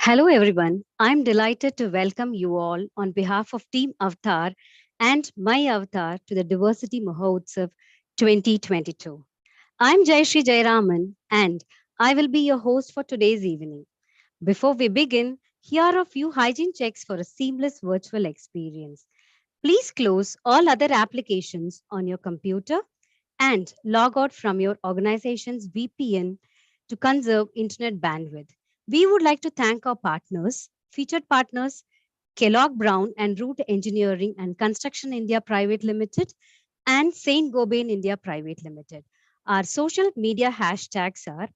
Hello, everyone. I'm delighted to welcome you all on behalf of Team Avatar and my avatar to the Diversity Mahotsav 2022. I'm Jayashree Jayaraman and I will be your host for today's evening. Before we begin, here are a few hygiene checks for a seamless virtual experience. Please close all other applications on your computer and log out from your organization's VPN to conserve internet bandwidth. We would like to thank our partners, featured partners, Kellogg Brown and Root Engineering and Construction India Private Limited and Saint Gobain India Private Limited. Our social media hashtags are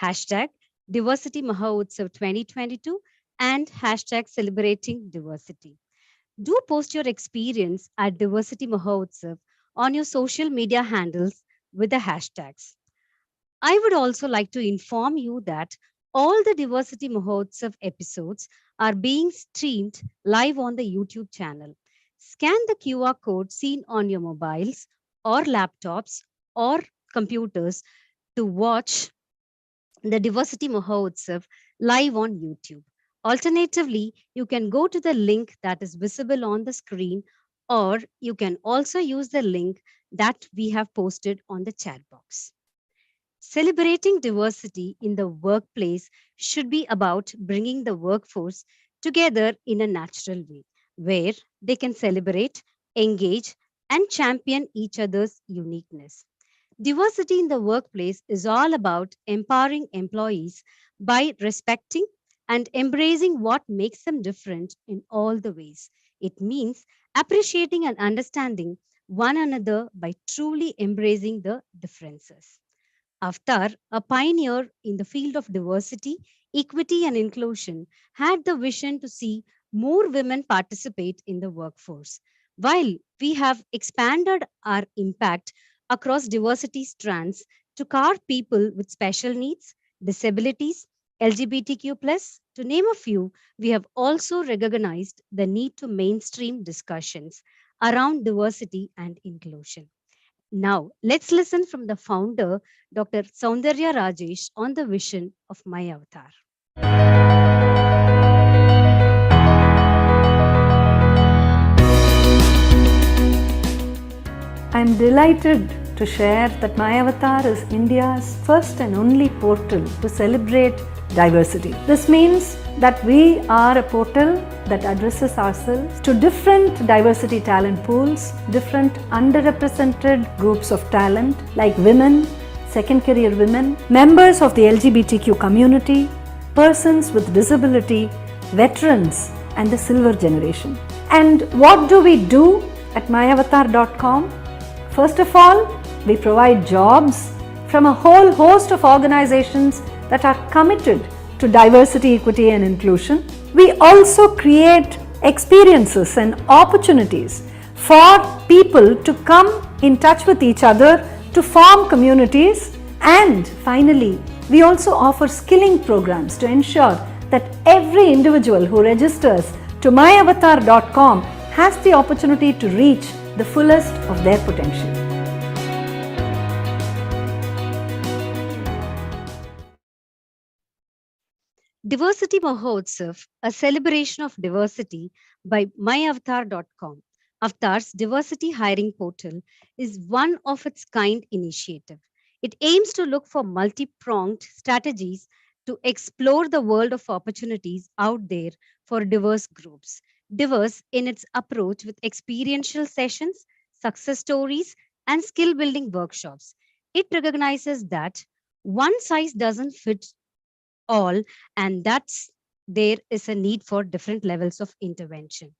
hashtag Diversity Mahotsav 2022 and hashtag Celebrating Diversity. Do post your experience at Diversity Mahotsav on your social media handles with the hashtags. I would also like to inform you that all the Diversity Mahotsav episodes are being streamed live on the YouTube channel. Scan the QR code seen on your mobiles or laptops or computers to watch the Diversity Mahotsav live on YouTube. Alternatively, you can go to the link that is visible on the screen, or you can also use the link that we have posted on the chat box. Celebrating diversity in the workplace should be about bringing the workforce together in a natural way, where they can celebrate, engage, and champion each other's uniqueness. Diversity in the workplace is all about empowering employees by respecting and embracing what makes them different in all the ways. It means appreciating and understanding one another by truly embracing the differences. Avtar, a pioneer in the field of diversity, equity, and inclusion, had the vision to see more women participate in the workforce. While we have expanded our impact across diversity strands to cover people with special needs, disabilities, LGBTQ, to name a few, we have also recognized the need to mainstream discussions around diversity and inclusion. Now, let's listen from the founder, Dr. Soundarya Rajesh, on the vision of My Avatar. I'm delighted to share that My Avatar is India's first and only portal to celebrate diversity. This means that we are a portal that addresses ourselves to different diversity talent pools, different underrepresented groups of talent like women, second career women, members of the LGBTQ community, persons with disability, veterans, and the silver generation. And what do we do at myavatar.com? First of all, we provide jobs from a whole host of organizations that are committed to diversity, equity, and inclusion. We also create experiences and opportunities for people to come in touch with each other, to form communities, and finally, we also offer skilling programs to ensure that every individual who registers to myavatar.com has the opportunity to reach the fullest of their potential. Diversity Mahotsav, a celebration of diversity by myavatar.com. Avatar's diversity hiring portal is one of its kind initiative. It aims to look for multi-pronged strategies to explore the world of opportunities out there for diverse groups. Diverse in its approach with experiential sessions, success stories, and skill building workshops. It recognizes that one size doesn't fit all, and that's there is a need for different levels of intervention.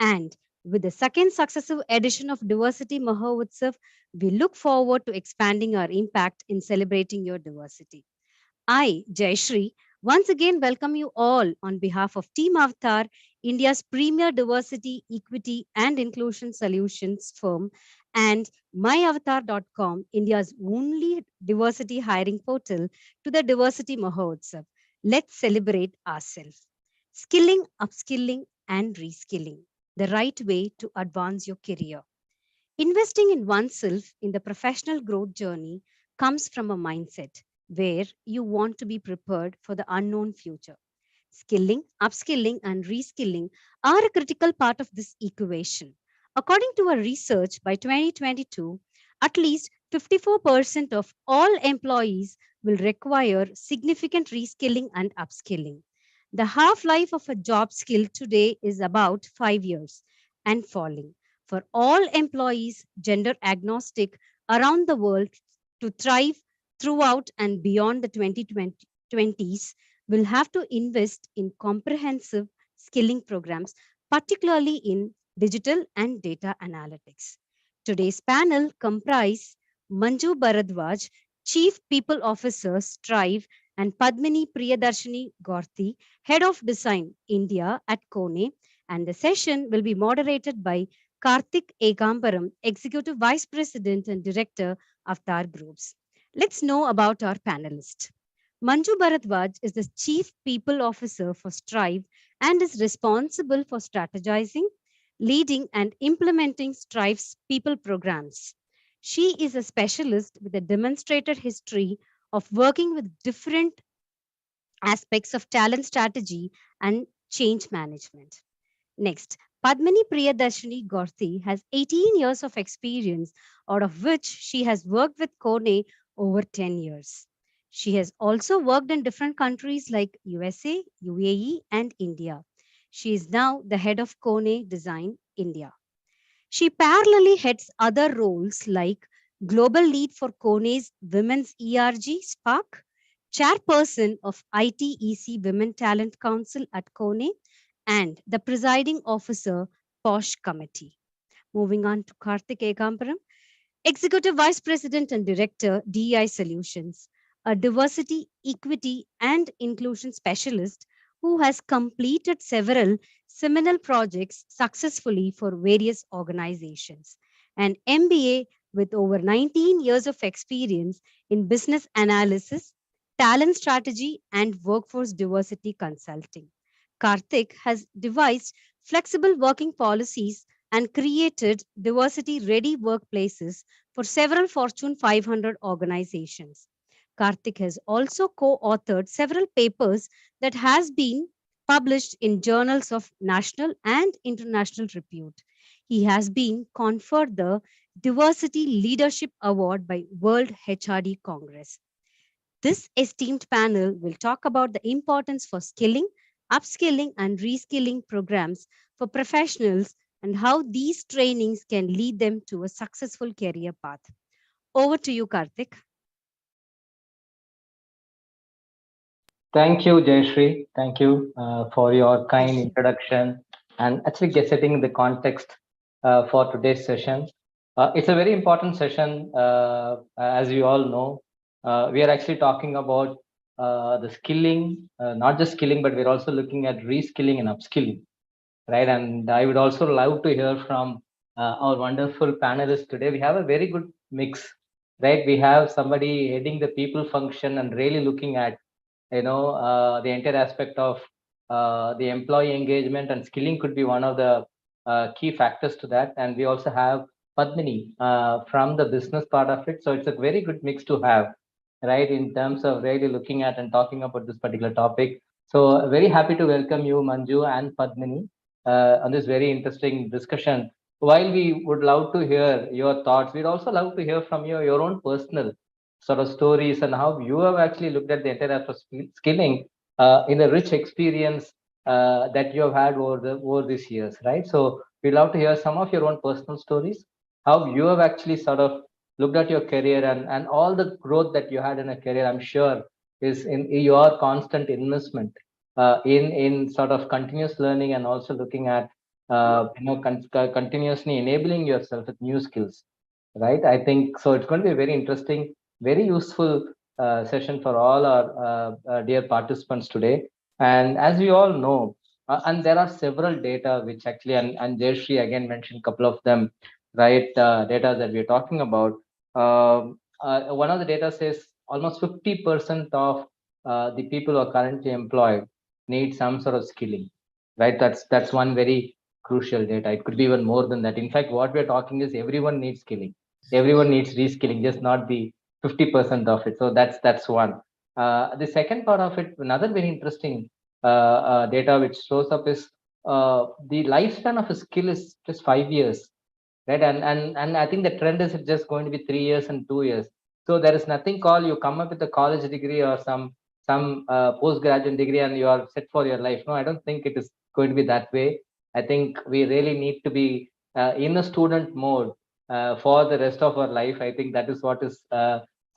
And with the second successive edition of Diversity Mahotsav, we look forward to expanding our impact in celebrating your diversity. I, Jayashree, once again welcome you all on behalf of Team Avatar, India's premier diversity, equity, and inclusion solutions firm, and myavatar.com, India's only diversity hiring portal, to the Diversity Mahotsav. Let's celebrate ourselves. Skilling, upskilling, and reskilling, the right way to advance your career. Investing in oneself in the professional growth journey comes from a mindset where you want to be prepared for the unknown future. Skilling, upskilling, and reskilling are a critical part of this equation. According to a research by 2022, at least 54% of all employees will require significant reskilling and upskilling. The half life of a job skill today is about 5 years and falling. For all employees, gender agnostic around the world, to thrive throughout and beyond the 2020s, will have to invest in comprehensive skilling programs, particularly in digital and data analytics. Today's panel comprise Manju Bharadwaj, Chief People Officer, Strive, and Padmini Priyadarshini Gorti, Head of Design, India at Kone. And the session will be moderated by Karthik Ekambaram, Executive Vice President and Director, Avatar Groups. Let's know about our panelists. Manju Bharadwaj is the Chief People Officer for Strive and is responsible for strategizing, leading, and implementing Strive's people programs. She is a specialist with a demonstrated history of working with different aspects of talent strategy and change management. Next, Padmini Priyadarshini Gorti has 18 years of experience, out of which she has worked with Kone over 10 years. She has also worked in different countries like USA, UAE, and India. She is now the head of Kone Design India. She parallelly heads other roles like Global Lead for Kone's Women's ERG Spark, Chairperson of ITEC Women Talent Council at Kone, and the Presiding Officer, POSH Committee. Moving on to Karthik Ekambaram, Executive Vice President and Director, DEI Solutions, a diversity, equity, and inclusion specialist who has completed several seminal projects successfully for various organizations. An MBA with over 19 years of experience in business analysis, talent strategy, and workforce diversity consulting. Karthik has devised flexible working policies and created diversity ready workplaces for several Fortune 500 organizations. Karthik has also co-authored several papers that has been published in journals of national and international repute. He has been conferred the Diversity Leadership Award by World HRD Congress. This esteemed panel will talk about the importance for skilling, upskilling, and reskilling programs for professionals and how these trainings can lead them to a successful career path. Over to you, Karthik. Thank you, Jayashree. Thank you for your kind Thank you. introduction and actually setting the context for today's session. It's a very important session, as you all know. We are actually talking about the skilling, not just skilling, but we're also looking at reskilling and upskilling, right? And I would also love to hear from our wonderful panelists today. We have a very good mix, right? We have somebody heading the people function and really looking at the entire aspect of the employee engagement, and skilling could be one of the key factors to that. And we also have Padmini from the business part of it, so it's a very good mix to have, right, in terms of really looking at and talking about this particular topic. So very happy to welcome you, Manju and Padmini, on this very interesting discussion. While we would love to hear your thoughts, we'd also love to hear from you your own personal sort of stories and how you have actually looked at the entire aspect of skilling in the rich experience that you have had over these years, right? So we'd love to hear some of your own personal stories, how you have actually sort of looked at your career, and all the growth that you had in a career. I'm sure is in your constant investment in sort of continuous learning and also looking at continuously enabling yourself with new skills, right? I think so. It's going to be very interesting, very useful session for all our dear participants today. And as we all know, and there are several data which actually, and Jayashree again mentioned a couple of them, right? Data that we're talking about. One of the data says almost 50% of the people who are currently employed need some sort of skilling, right? That's one very crucial data. It could be even more than that. In fact, what we're talking is everyone needs skilling, everyone needs reskilling, just not the 50% of it. So that's one. The second part of it, another very interesting data which shows up is the lifespan of a skill is just 5 years, right? And I think the trend is it's just going to be 3 years and 2 years. So there is nothing called you come up with a college degree or some postgraduate degree and you are set for your life. No, I don't think it is going to be that way. I think we really need to be in a student mode for the rest of our life. I think that is what is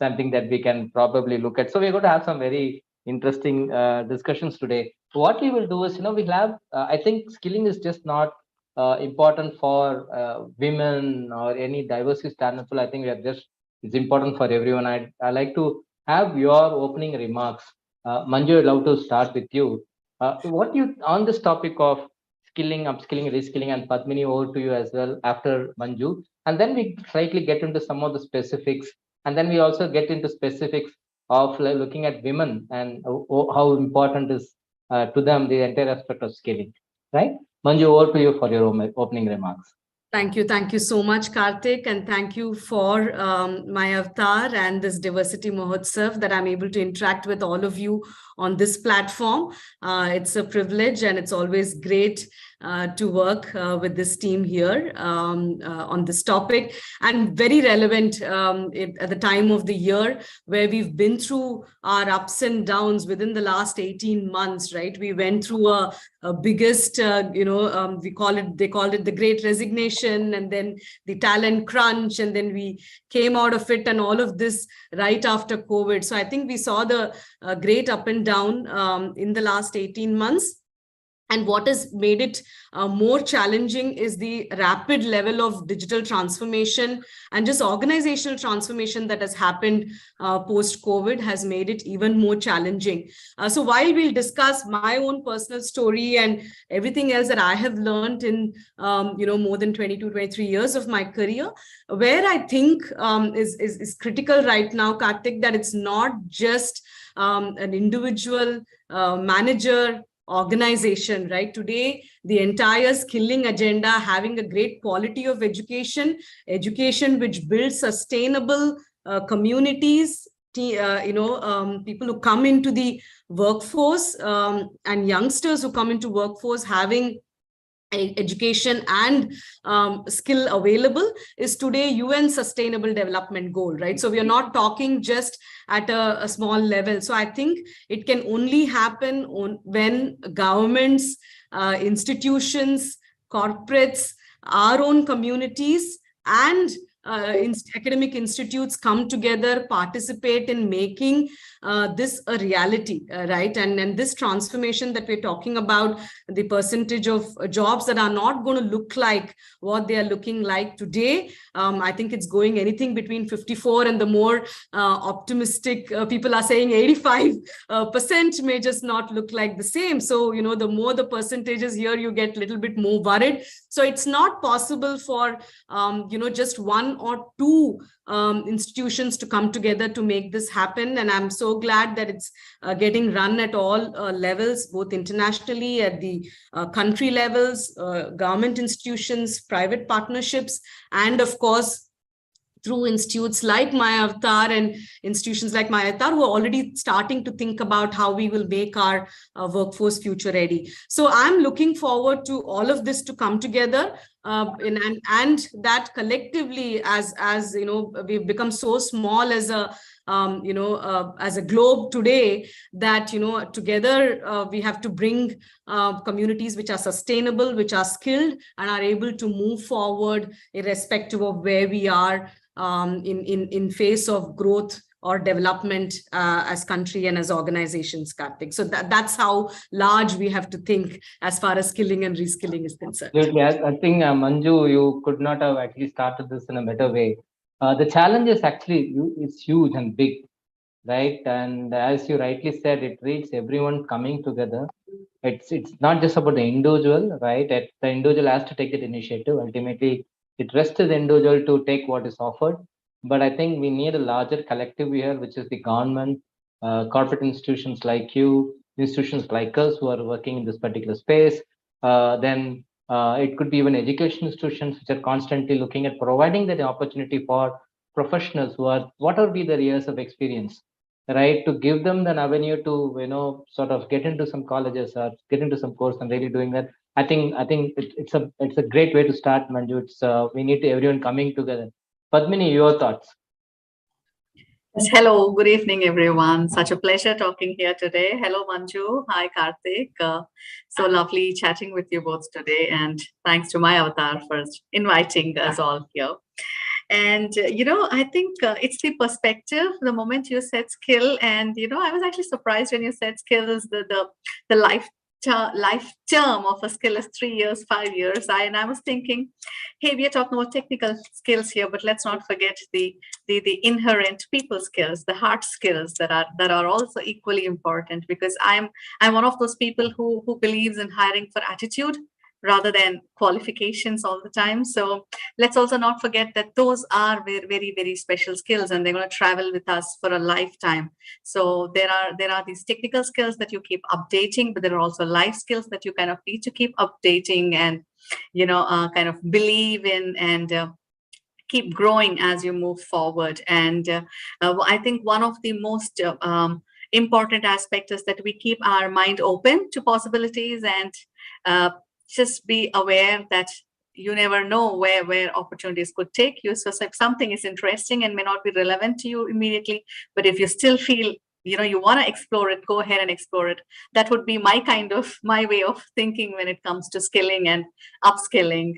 something that we can probably look at. So we're going to have some very interesting discussions today. What we will do is, we'll have, I think skilling is just not important for women or any diversity standard. I think we are just, it's important for everyone. I like to have your opening remarks. Manju, I'd love to start with you. What you on this topic of skilling, upskilling, reskilling, and Padmini, over to you as well after Manju. And then we slightly get into some of the specifics. And then we also get into specifics of looking at women and how important is to them the entire aspect of skilling, right? Manju, over to you for your opening remarks. Thank you so much, Karthik, and thank you for my avatar and this Diversity Mahotsav that I'm able to interact with all of you on this platform. It's a privilege and it's always great to work with this team here on this topic, and very relevant at the time of the year where we've been through our ups and downs within the last 18 months, right? We went through a biggest, they called it the Great Resignation, and then the talent crunch, and then we came out of it, and all of this right after COVID. So I think we saw the great up and down in the last 18 months. And what has made it more challenging is the rapid level of digital transformation and just organizational transformation that has happened post-COVID has made it even more challenging. So while we'll discuss my own personal story and everything else that I have learned in more than 22, 23 years of my career, where I think is critical right now, Karthik, that it's not just an individual manager organization, right? Today, the entire skilling agenda, having a great quality of education which builds sustainable communities, people who come into the workforce and youngsters who come into workforce having education and skill available is today UN Sustainable Development Goal, right? So we are not talking just at a small level. So I think it can only happen when governments, institutions, corporates, our own communities, and academic institutes come together, participate in making this a reality, right? And this transformation that we're talking about, the percentage of jobs that are not going to look like what they are looking like today, I think it's going anything between 54 and the more optimistic people are saying 85% may just not look like the same. So, the more the percentages here, you get a little bit more worried. So it's not possible for, just one or two institutions to come together to make this happen. And I'm so glad that it's getting run at all levels, both internationally, at the country levels, government institutions, private partnerships, and of course, through institutes like My Avatar and institutions like My Avatar who are already starting to think about how we will make our workforce future ready. So I'm looking forward to all of this to come together. And that collectively, as we've become so small as a as a globe today, that together we have to bring communities which are sustainable, which are skilled, and are able to move forward irrespective of where we are in face of growth or development as country and as organizations, Karthik. So that's how large we have to think as far as skilling and reskilling is concerned. Absolutely. I think, Manju, you could not have actually started this in a better way. The challenge is actually, it's huge and big, right? And as you rightly said, it needs everyone coming together. It's not just about the individual, right? The individual has to take that initiative. Ultimately, it rests to the individual to take what is offered. But I think we need a larger collective here, which is the government, corporate institutions like you, institutions like us who are working in this particular space. Then it could be even education institutions which are constantly looking at providing that opportunity for professionals who are, whatever be their years of experience, right? To give them an avenue to, sort of get into some colleges or get into some course and really doing that. I think it's a great way to start, Manju. We need to everyone coming together. Padmini, your thoughts? Yes, hello, good evening, everyone. Such a pleasure talking here today. Hello, Manju. Hi, Karthik. So lovely chatting with you both today. And thanks to my avatar for inviting us all here. And, I think it's the perspective, the moment you said skill. And, I was actually surprised when you said skill is the life term of a skill is 3 years, 5 years. And I was thinking, hey, we are talking about technical skills here, but let's not forget the inherent people skills, the hard skills that are also equally important, because I'm one of those people who believes in hiring for attitude rather than qualifications all the time. So let's also not forget that those are very, very, very special skills, and they're going to travel with us for a lifetime. So there are these technical skills that you keep updating, but there are also life skills that you kind of need to keep updating and kind of believe in, and keep growing as you move forward. And I think one of the most important aspects is that we keep our mind open to possibilities, and just be aware that you never know where opportunities could take you. So if something is interesting and may not be relevant to you immediately, but if you still feel you want to explore it, go ahead and explore it. That would be my way of thinking when it comes to skilling and upskilling.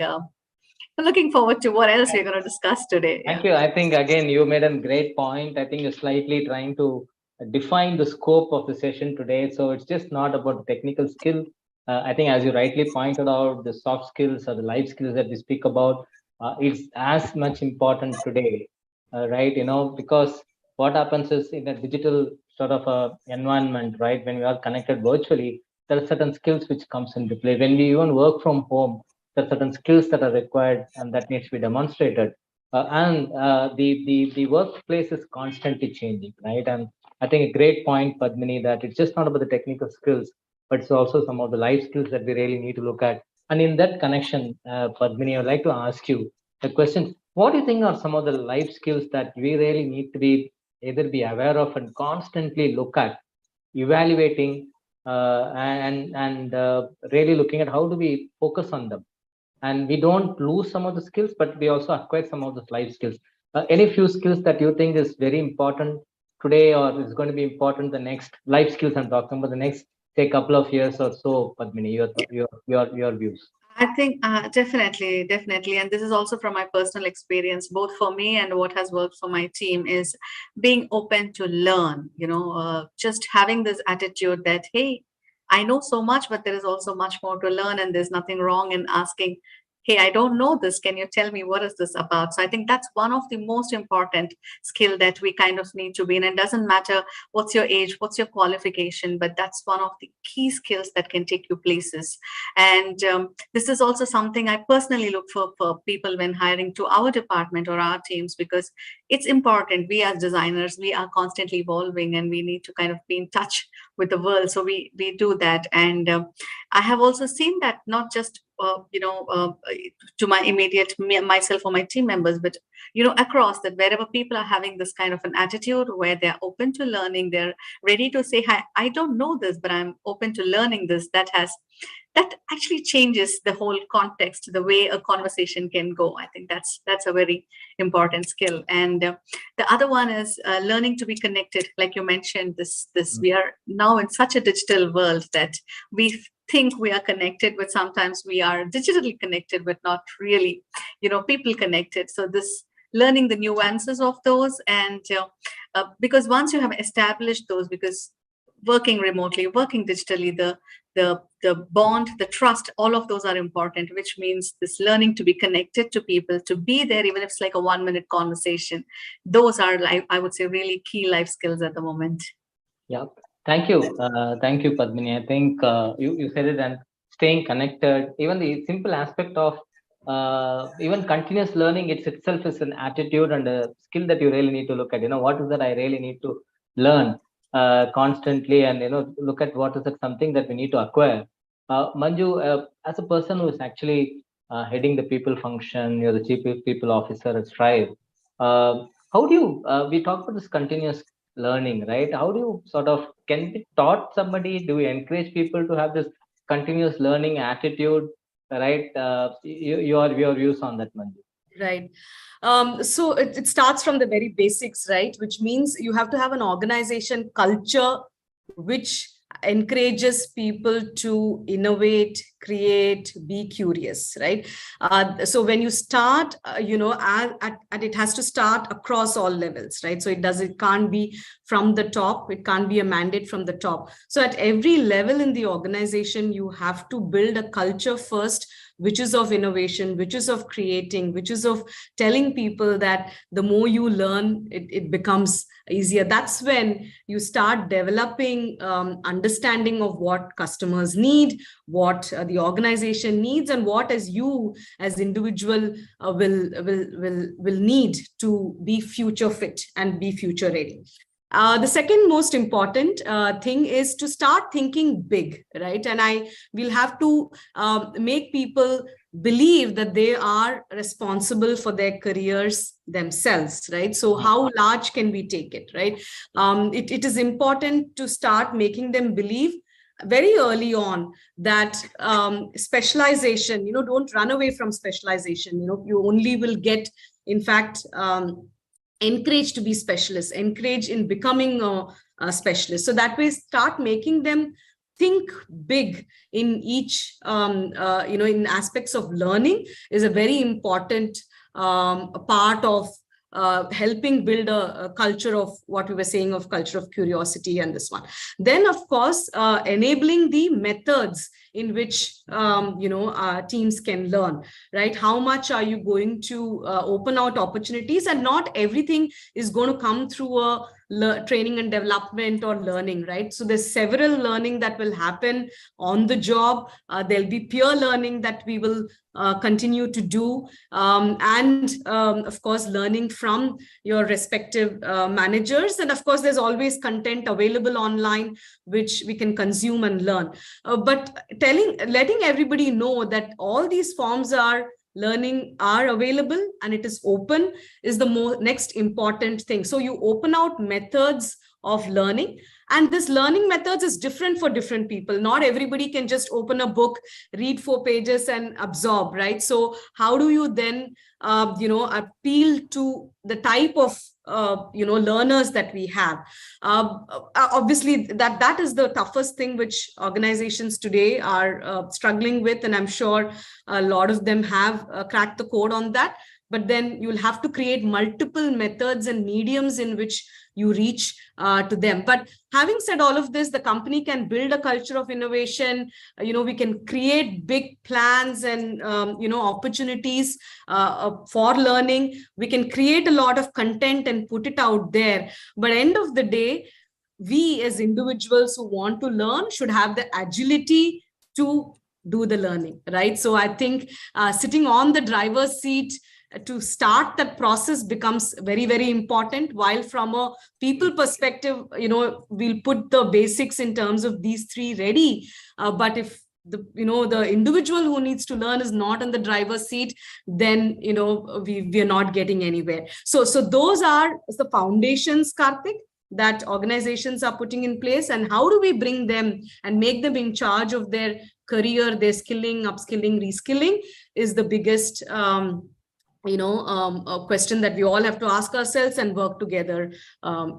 Looking forward to what else we're going to discuss today. Thank you. I think again you made a great point. I think you're slightly trying to define the scope of the session today. So it's just not about technical skill. I think, as you rightly pointed out, the soft skills or the life skills that we speak about, is as much important today, right? Because what happens is, in a digital sort of environment, right? When we are connected virtually, there are certain skills which comes into play. When we even work from home, there are certain skills that are required and that needs to be demonstrated. And the workplace is constantly changing, right? And I think a great point, Padmini, that it's just not about the technical skills, but it's also some of the life skills that we really need to look at. And in that connection, Padmini, I would like to ask you a question. What do you think are some of the life skills that we really need to be either be aware of and constantly look at, evaluating, and really looking at how do we focus on them, and we don't lose some of the skills, but we also acquire some of the life skills. Any few skills that you think is very important today, or is going to be important the next life skills I'm talking about the next, say, couple of years or so, Padmini, your views. I think definitely, definitely. And this is also from my personal experience, both for me and what has worked for my team, is being open to learn, just having this attitude that, hey, I know so much, but there is also much more to learn. And there's nothing wrong in asking, hey, I don't know this. Can you tell me what is this about? So I think that's one of the most important skill that we kind of need to be in. And it doesn't matter what's your age, what's your qualification, but that's one of the key skills that can take you places. And this is also something I personally look for people when hiring to our department or our teams, because it's important. We as designers, we are constantly evolving, and we need to kind of be in touch with the world. So we do that. And I have also seen that not just to my immediate myself or my team members, but across that, wherever people are having this kind of an attitude where they're open to learning, they're ready to say, hi, I don't know this, but I'm open to learning this. That actually changes the whole context, the way a conversation can go. I think that's a very important skill. And the other one is learning to be connected. Like you mentioned, this we are now in such a digital world that we think we are connected, but sometimes we are digitally connected, but not really, people connected. So this learning the nuances of those, and because once you have established those, because working remotely, working digitally, the bond, the trust, all of those are important, which means this learning to be connected to people, to be there, even if it's like a 1 minute conversation. Those are, like, I would say, really key life skills at the moment. Yeah. Thank you, Padmini. I think you said it, and staying connected, even the simple aspect of even continuous learning, itself is an attitude and a skill that you really need to look at. What is that I really need to learn constantly, and look at what is it something that we need to acquire. Manju, as a person who is actually heading the people function, you're the chief people officer at Strive. How do you? We talk about this continuous learning, right? How do you sort of, can be taught somebody? Do you encourage people to have this continuous learning attitude, right? Your views on that, Manju? Right. So it starts from the very basics, right? Which means you have to have an organization culture which encourages people to innovate, create, be curious, right? So when you start, and it has to start across all levels, right? So it can't be from the top, it can't be a mandate from the top. So at every level in the organization, you have to build a culture first, which is of innovation, which is of creating, which is of telling people that the more you learn, it becomes easier. That's when you start developing understanding of what customers need, what the organization needs, and what as you as individual will need to be future fit and be future ready. The second most important thing is to start thinking big, right? And I will have to make people believe that they are responsible for their careers themselves, right? So how large can we take it, right? It is important to start making them believe very early on that specialization, don't run away from specialization. You only will get, in fact, encouraged to be specialists, encouraged in becoming a specialist. So that way, start making them think big in each, in aspects of learning is a very important part of helping build a culture of what we were saying of culture of curiosity and this one. Then, of course, enabling the methods in which teams can learn, right? How much are you going to open out opportunities? And not everything is going to come through a training and development or learning, right? So there's several learning that will happen on the job. There'll be peer learning that we will continue to do, and of course learning from your respective managers. And of course there's always content available online which we can consume and learn, but letting everybody know that all these forms are learning are available and it is open is the next important thing. So you open out methods of learning, and this learning methods is different for different people. Not everybody can just open a book, read 4 pages and absorb, right? So how do you then appeal to the type of learners that we have? Obviously that is the toughest thing which organizations today are struggling with, and I'm sure a lot of them have cracked the code on that. But then you'll have to create multiple methods and mediums in which you reach to them. But having said all of this, the company can build a culture of innovation. We can create big plans and opportunities for learning. We can create a lot of content and put it out there. But end of the day, we as individuals who want to learn should have the agility to do the learning, right? So I think sitting on the driver's seat to start that process becomes very, very important. While from a people perspective, we'll put the basics in terms of these 3 ready. But if the individual who needs to learn is not in the driver's seat, then we are not getting anywhere. So those are the foundations, Karthik, that organizations are putting in place. And how do we bring them and make them in charge of their career, their skilling, upskilling, reskilling is the biggest a question that we all have to ask ourselves and work together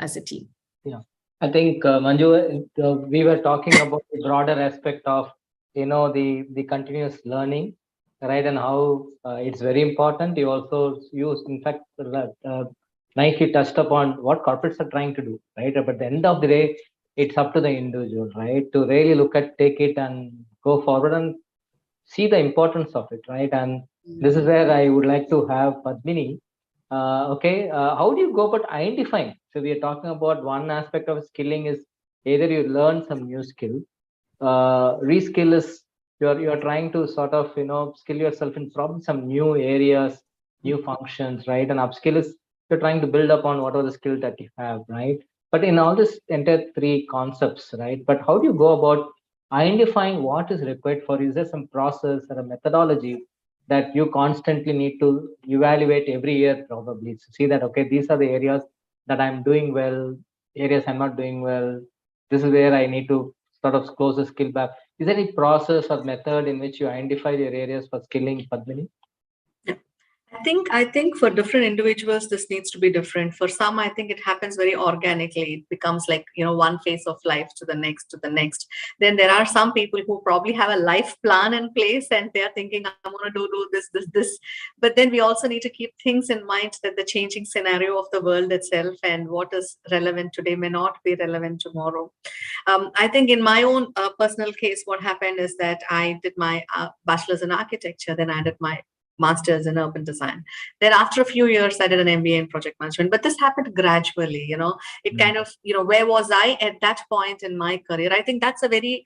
as a team. Yeah, I think Manju, we were talking about the broader aspect of the continuous learning, right, and how it's very important. You also use, in fact, nicely touched upon what corporates are trying to do, right? But at the end of the day, it's up to the individual, right, to really take it and go forward and see the importance of it, right? And this is where I would like to have Padmini. How do you go about identifying? So we are talking about one aspect of skilling is either you learn some new skill, reskill is you're trying to sort of skill yourself in probably some new areas, new functions, right? And upskill is you're trying to build upon whatever the skill that you have, right? But in all this entire 3 concepts, right? But how do you go about identifying what is required for you? Is there some process or a methodology that you constantly need to evaluate every year, probably to see that, okay, these are the areas that I'm doing well, areas I'm not doing well. This is where I need to sort of close the skill gap. Is there any process or method in which you identify your areas for skilling, Padmini? I think for different individuals this needs to be different. For some, I think it happens very organically. It becomes like, one phase of life to the next to the next. Then there are some people who probably have a life plan in place and they are thinking, I'm going to do this. But then we also need to keep things in mind that the changing scenario of the world itself and what is relevant today may not be relevant tomorrow. I think in my own personal case, what happened is that I did my bachelor's in architecture, then I did my master's in urban design. Then after a few years, I did an MBA in project management. But this happened gradually. It kind of, where was I at that point in my career? I think that's a very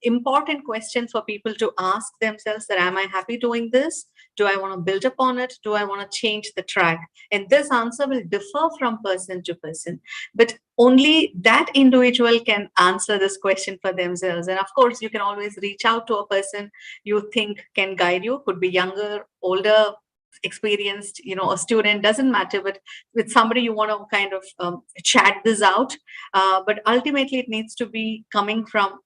important question for people to ask themselves: that am I happy doing this? Do I want to build upon it? Do I want to change the track? And this answer will differ from person to person. But only that individual can answer this question for themselves. And of course, you can always reach out to a person you think can guide you. Could be younger, older, experienced, a student, doesn't matter. But with somebody you want to kind of chat this out. But ultimately, it needs to be coming from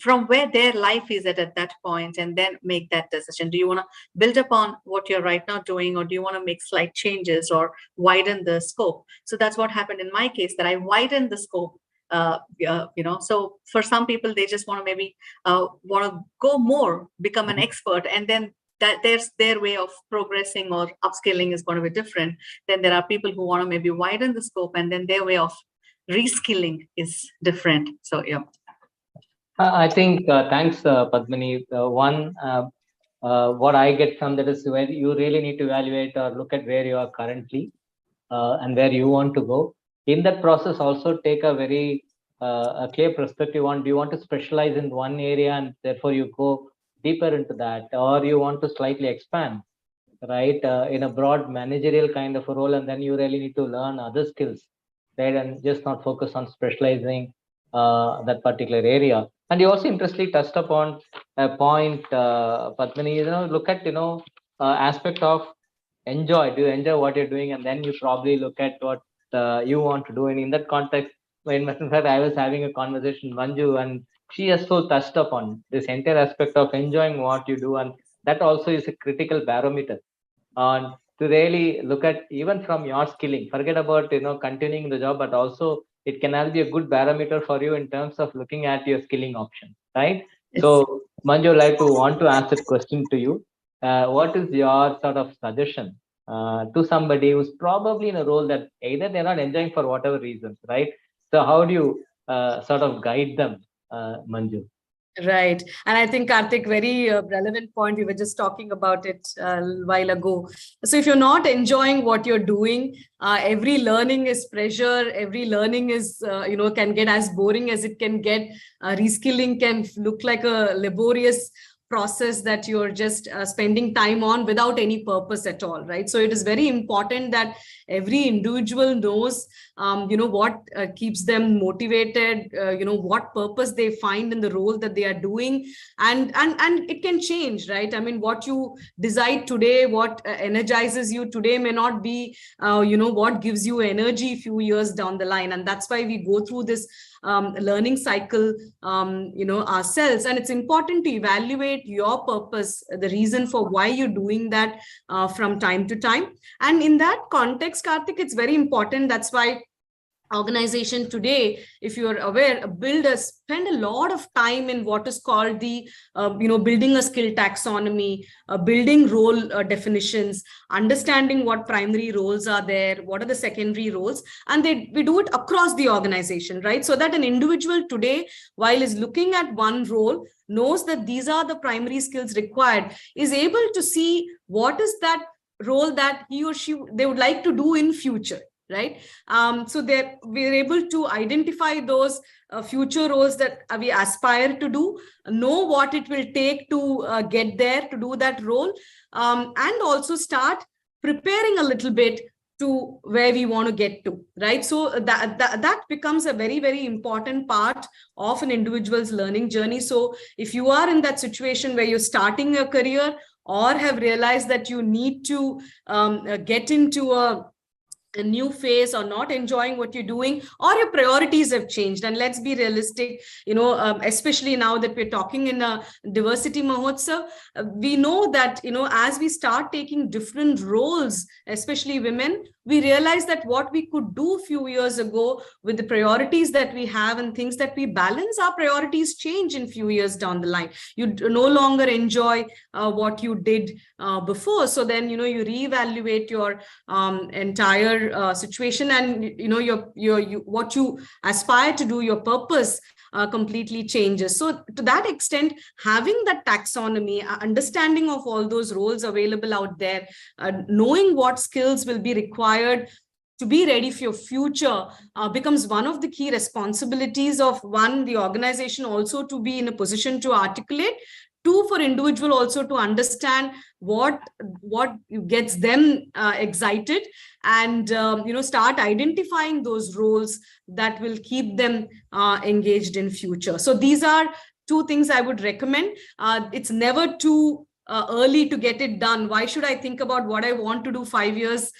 from where their life is at that point, and then make that decision. Do you want to build upon what you're right now doing, or do you want to make slight changes or widen the scope? So that's what happened in my case, that I widened the scope. So for some people, they just want to maybe want to go more, become an expert, and then that their way of progressing or upskilling is going to be different. Then there are people who want to maybe widen the scope, and then their way of reskilling is different. So yeah. I think thanks, Padmini. What I get from that is where you really need to evaluate or look at where you are currently and where you want to go. In that process, also take a very a clear perspective on: do you want to specialize in one area and therefore you go deeper into that, or you want to slightly expand, right, in a broad managerial kind of a role, and then you really need to learn other skills, right, and just not focus on specializing that particular area. And you also interestingly touched upon a point, Padmini. Look at aspect of enjoy. Do you enjoy what you're doing, and then you probably look at what you want to do. And in that context, in fact, I was having a conversation with Manju, and she has so touched upon this entire aspect of enjoying what you do, and that also is a critical barometer on to really look at even from your skilling. Forget about continuing the job, but also it can be a good barometer for you in terms of looking at your skilling option, right? Yes. So Manju, I'd like to want to ask that question to you. What is your sort of suggestion to somebody who's probably in a role that either they're not enjoying for whatever reasons, right? So how do you sort of guide them, Manju? Right. And I think, Karthik, very relevant point. We were just talking about it a while ago. So if you're not enjoying what you're doing, every learning is pressure. Every learning is, can get as boring as it can get. Reskilling can look like a laborious process that you're just spending time on without any purpose at all, right? So it is very important that every individual knows what keeps them motivated, what purpose they find in the role that they are doing. And it can change, right? I mean, what you decide today, what energizes you today may not be what gives you energy a few years down the line. And that's why we go through this learning cycle ourselves. And it's important to evaluate your purpose, the reason for why you're doing that from time to time. And in that context, Karthik, it's very important. That's why organization today, if you are aware, spend a lot of time in what is called the building a skill taxonomy, building role definitions, understanding what primary roles are there, what are the secondary roles, and we do it across the organization, right? So that an individual today, while is looking at one role, knows that these are the primary skills required, is able to see what is that role that he or she they would like to do in future, right? So we're able to identify those future roles that we aspire to do, know what it will take to get there, to do that role, and also start preparing a little bit to where we want to get to, right? So that becomes a very, very important part of an individual's learning journey. So if you are in that situation where you're starting a career or have realized that you need to get into a a new phase or not enjoying what you're doing, or your priorities have changed. And let's be realistic, especially now that we're talking in a diversity Mahotsav, we know that, as we start taking different roles, especially women, we realize that what we could do a few years ago with the priorities that we have and things that we balance, our priorities change in few years down the line. You no longer enjoy what you did before. So then, you reevaluate your entire situation, and what you aspire to do, your purpose completely changes. So to that extent, having that taxonomy, understanding of all those roles available out there, knowing what skills will be required to be ready for your future becomes one of the key responsibilities of the organization, also to be in a position to articulate. Two, for individual also to understand what gets them excited, and start identifying those roles that will keep them engaged in future. So these are two things I would recommend. It's never too early to get it done. Why should I think about what I want to do 5 years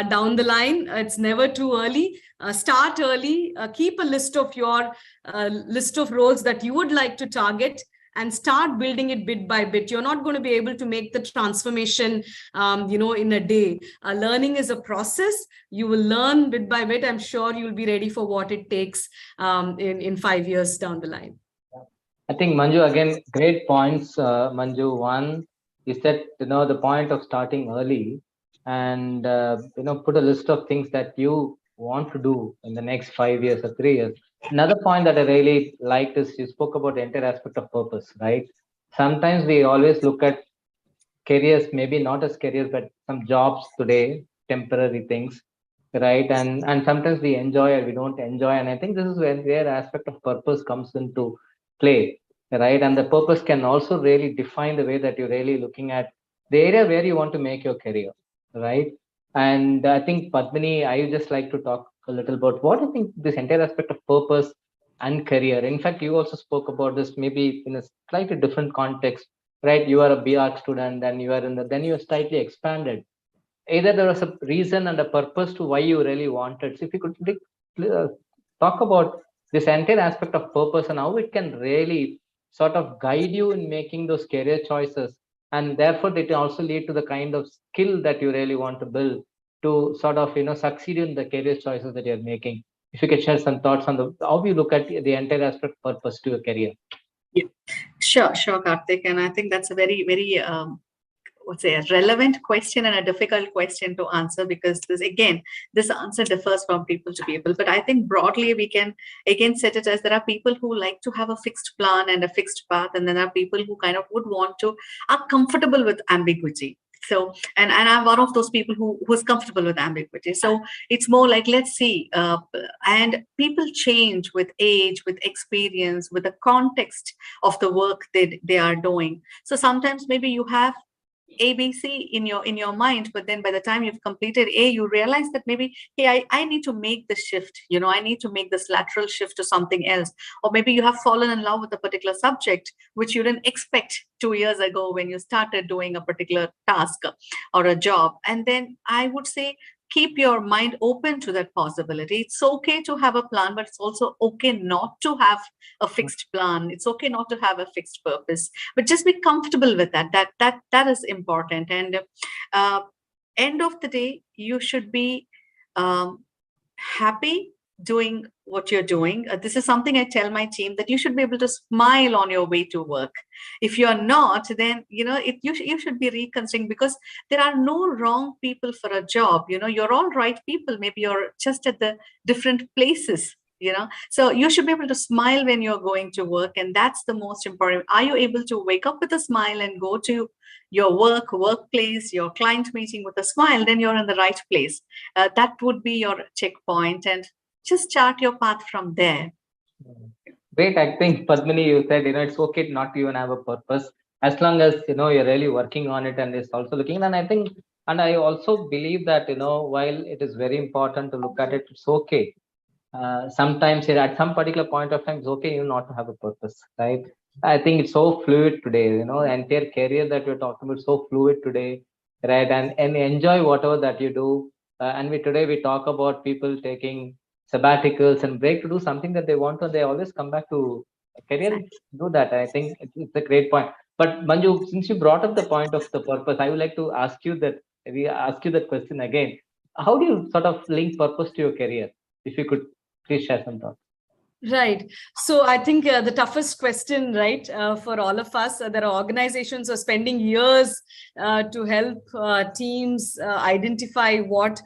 down the line? It's never too early. Start early. Keep a list of your list of roles that you would like to target, and start building it bit by bit. You're not going to be able to make the transformation, in a day. Learning is a process. You will learn bit by bit. I'm sure you'll be ready for what it takes in 5 years down the line. I think Manju, again, great points, Manju. One is that, the point of starting early and, put a list of things that you want to do in the next 5 years or 3 years. Another point that I really liked is you spoke about the entire aspect of purpose, right? Sometimes we always look at careers, maybe not as careers, but some jobs today, temporary things, right? And sometimes we enjoy or we don't enjoy. And I think this is where aspect of purpose comes into play, right? And the purpose can also really define the way that you're really looking at the area where you want to make your career, right? And I think, Padmini, I just like to talk a little about what I think this entire aspect of purpose and career. In fact, you also spoke about this maybe in a slightly different context, right? You are a B.Arch student, and you are then you are slightly expanded. Either there was a reason and a purpose to why you really wanted. So if you could uh, talk about this entire aspect of purpose and how it can really sort of guide you in making those career choices, and therefore it also lead to the kind of skill that you really want to build to sort of succeed in the career choices that you're making. If you could share some thoughts on how you look at the entire aspect of purpose to your career. Yeah, sure, Karthik. And I think that's a very, very what's a relevant question and a difficult question to answer, because this answer differs from people to people. But I think broadly we can again set it as there are people who like to have a fixed plan and a fixed path, and then there are people who kind of would want to are comfortable with ambiguity. So and I'm one of those people who's comfortable with ambiguity. So it's more like, let's see, and people change with age, with experience, with the context of the work they are doing. So sometimes maybe you have ABC in your mind, but then by the time you've completed A, you realize that maybe, hey, I need to make the shift. I need to make this lateral shift to something else. Or maybe you have fallen in love with a particular subject which you didn't expect 2 years ago when you started doing a particular task or a job. And then I would say, keep your mind open to that possibility. It's okay to have a plan, but it's also okay not to have a fixed plan. It's okay not to have a fixed purpose, but just be comfortable with that. That is important. And end of the day, you should be happy doing what you're doing. This is something I tell my team, that you should be able to smile on your way to work. If you're not, then you should be reconsidering, because there are no wrong people for a job. You're all right people. Maybe you're just at the different places. So you should be able to smile when you're going to work, and that's the most important. Are you able to wake up with a smile and go to your workplace, your client meeting with a smile? Then you're in the right place. That would be your checkpoint, and just chart your path from there. Great. I think, Padmini, you said, it's okay not to even have a purpose, as long as, you're really working on it and it's also looking. And I think, and I also believe that, while it is very important to look at it, it's okay. Sometimes at some particular point of time, it's okay you not to have a purpose, right? I think it's so fluid today, entire career that we're talking about, so fluid today, right? And enjoy whatever that you do. and today we talk about people taking sabbaticals and break to do something that they want to. They always come back to career and do that. I think it's a great point. But Manju, since you brought up the point of the purpose, I would like to ask you that we ask you that question again. How do you sort of link purpose to your career? If you could please share some thoughts. Right. So I think the toughest question, right, for all of us, there are organizations who are spending years to help teams identify what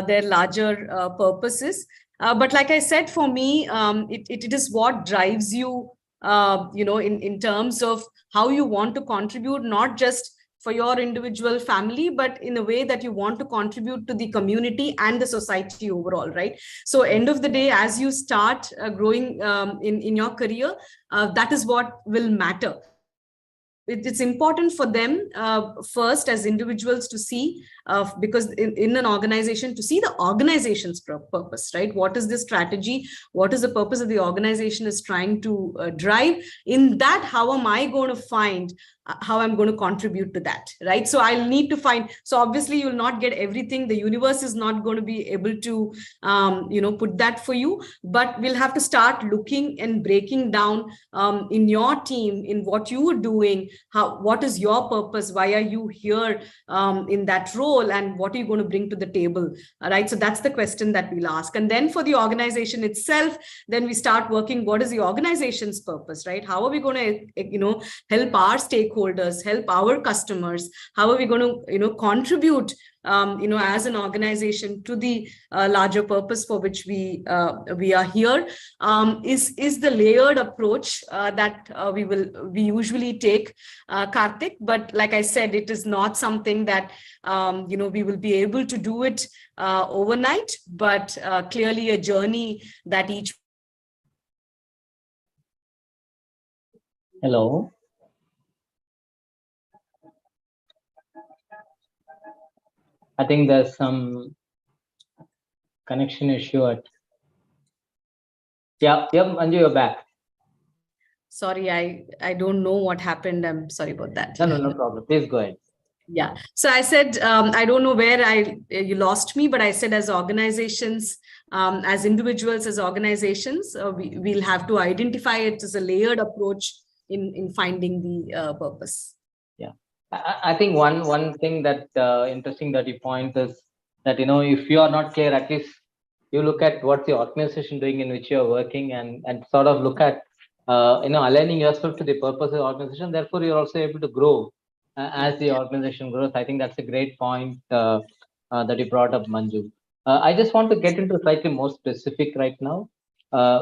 their larger purpose is. But like I said, for me, it is what drives you, in terms of how you want to contribute, not just for your individual family, but in a way that you want to contribute to the community and the society overall, right? So end of the day, as you start growing in your career, that is what will matter. It's important for them first as individuals to see, because in an organization, to see the organization's purpose, right? What is the strategy? What is the purpose of the organization is trying to drive? In that, how am I going to find how I'm going to contribute to that, right? So I'll need to find, so obviously you'll not get everything. The universe is not going to be able to, put that for you, but we'll have to start looking and breaking down in your team, in what you are doing, what is your purpose? Why are you here in that role? And what are you going to bring to the table, right? So that's the question that we'll ask. And then for the organization itself, then we start working, what is the organization's purpose, right? How are we going to, help our stakeholders, help our customers? How are we going to, contribute, as an organization to the larger purpose for which we are here? Is the layered approach that we usually take, Karthik. But like I said, it is not something that we will be able to do it overnight, but clearly a journey that each. Hello. I think there's some connection issue at. Yeah, Manju, you're back. Sorry, I don't know what happened. I'm sorry about that. No problem. Please go ahead. Yeah. So I said, I don't know where you lost me, but I said as organizations, as individuals, as organizations, we'll have to identify it as a layered approach in finding the purpose. Yeah, I think one thing that interesting that you point is that, if you are not clear, at least you look at what the organization doing in which you are working, and sort of look at aligning yourself to the purpose of the organization. Therefore, you're also able to grow as the organization grows. I think that's a great point that you brought up, Manju. I just want to get into slightly more specific right now,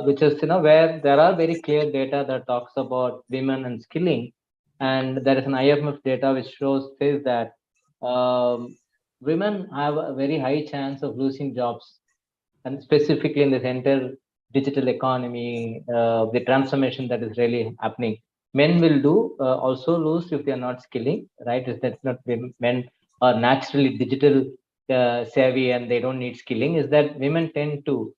which is where there are very clear data that talks about women and skilling, and there is an IMF data which says that women have a very high chance of losing jobs, and specifically in this entire digital economy, the transformation that is really happening. Men will also lose if they are not skilling, right? Is that not men are naturally digital savvy and they don't need skilling? Is that women tend to